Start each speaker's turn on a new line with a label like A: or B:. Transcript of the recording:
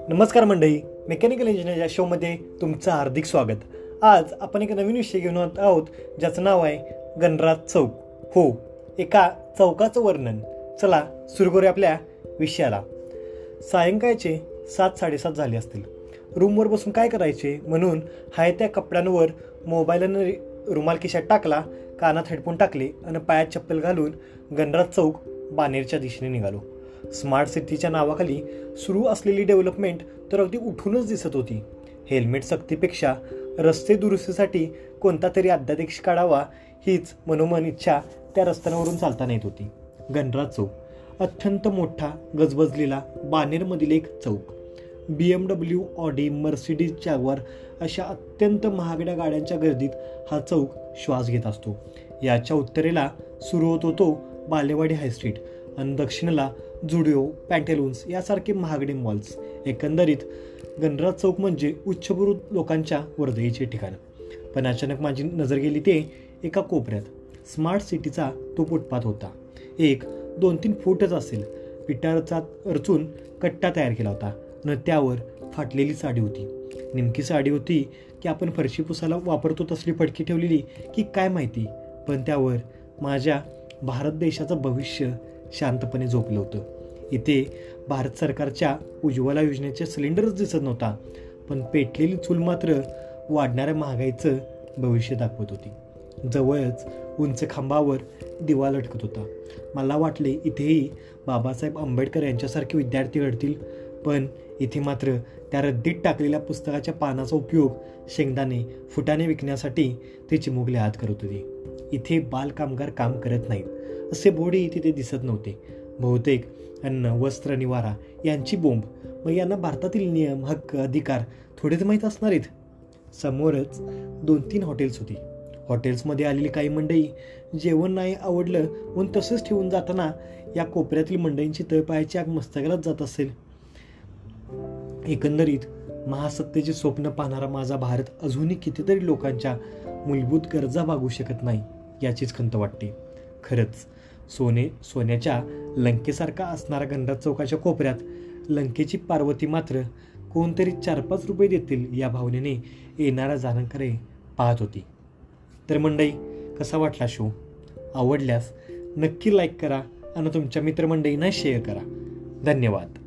A: नमस्कार मंडळी, mechanical engineer या शोमध्ये तुमचं हार्दिक स्वागत. आज आपण एक नवीन विषय घेऊन आहोत ज्याचं नाव आहे गणराज चौक. हो, एका चौकाचं वर्णन. चला सुरू करूया आपल्या विषयाला. सायंकाळचे 7-7:30 झाले असतील. रूमवर बसून काय करायचे म्हणून हाय त्या कपड्यांवर मोबाईलनं रुमाल खिशात टाकला, कानात हेडफोन टाकले आणि पायात चप्पल घालून गणराज चौक बानेरच्या दिशेने निघालो. स्मार्ट सिटीच्या नावाखाली सुरू असलेली डेव्हलपमेंट तर अगदी उठूनच दिसत होती. हेल्मेट सक्तीपेक्षा रस्ते दुरुस्तीसाठी कोणता तरी अध्यादेश काढावा हीच मनोमन इच्छा त्या रस्त्यांवरून चालताना येत होती. गणराज चौक अत्यंत मोठा गजबजलेला बानेरमधील एक चौक. BMW, ऑडी, मर्सिडीज, जॅग्वार अशा अत्यंत महागड्या गाड्यांच्या गर्दीत हा चौक श्वास घेत असतो. याच्या उत्तरेला सुरू होतो तो बालेवाडी हायस्ट्रीट आणि दक्षिणेला जुडिओ, पॅन्टेलून्स यासारखे महागडे मॉल्स. एकंदरीत गणराज चौक म्हणजे उच्चभ्रू लोकांच्या वर्दळीचे ठिकाण. पण अचानक माझी नजर गेली ते एका कोपऱ्यात. स्मार्ट सिटीचा तो फुटपाथ होता. एक 2-3 फूटच असेल. पिटाचा रचून कट्टा तयार केला होता आणि त्यावर फाटलेली साडी होती. नेमकी साडी होती की आपण फरशी पुसायला वापरतो तसली फडकी ठेवलेली की काय माहिती, पण त्यावर माझ्या भारत देशाचं भविष्य शांतपणे झोपलं होतं. इथे भारत सरकारच्या उज्ज्वला योजनेचे सिलेंडरच दिसत नव्हता, पण पेटलेली चूल मात्र वाढणाऱ्या महागाईचं भविष्य दाखवत होती. जवळच उंच खांबावर दिवा लटकत होता. मला वाटले इथेही बाबासाहेब आंबेडकर यांच्यासारखे विद्यार्थी घडतील, पण इथे मात्र त्या रद्दीत टाकलेल्या पुस्तकाच्या पानाचा उपयोग शेंगदाणे, फुटाणे विकण्यासाठी ते चिमुकले हात करत होते. इथे बालकामगार काम करत नाहीत असे बोर्डही तिथे दिसत नव्हते. बहुतेक अन्न, वस्त्र, निवारा यांची बोंब. मग यांना भारतातील नियम, हक्क, अधिकार थोडेच माहीत असणार आहेत. समोरच 2-3 हॉटेल्स होती. हॉटेल्समध्ये आलेली काही मंडळी जेवण नाही आवडलं म्हणून तसंच ठेवून जाताना या कोपऱ्यातील मंडळींची तळपायाची आग मस्तकालाच जात असेल. एकंदरीत महासत्तेचे स्वप्न पाहणारा माझा भारत अजूनही कितीतरी लोकांच्या मूलभूत गरजा भागवू शकत नाही याचीच खंत वाटते. खरंच सोन्याच्या लंकेसारखा असणाऱ्या गणराज चौकाच्या कोपऱ्यात लंकेची पार्वती मात्र कोणतरी 4-5 रुपये देतील या भावनेने येणाऱ्या जाणकारे पाहत होती. तर मंडळी, कसा वाटला शो? आवडल्यास नक्की लाईक करा आणि तुमच्या मित्रमंडळींना शेअर करा. धन्यवाद.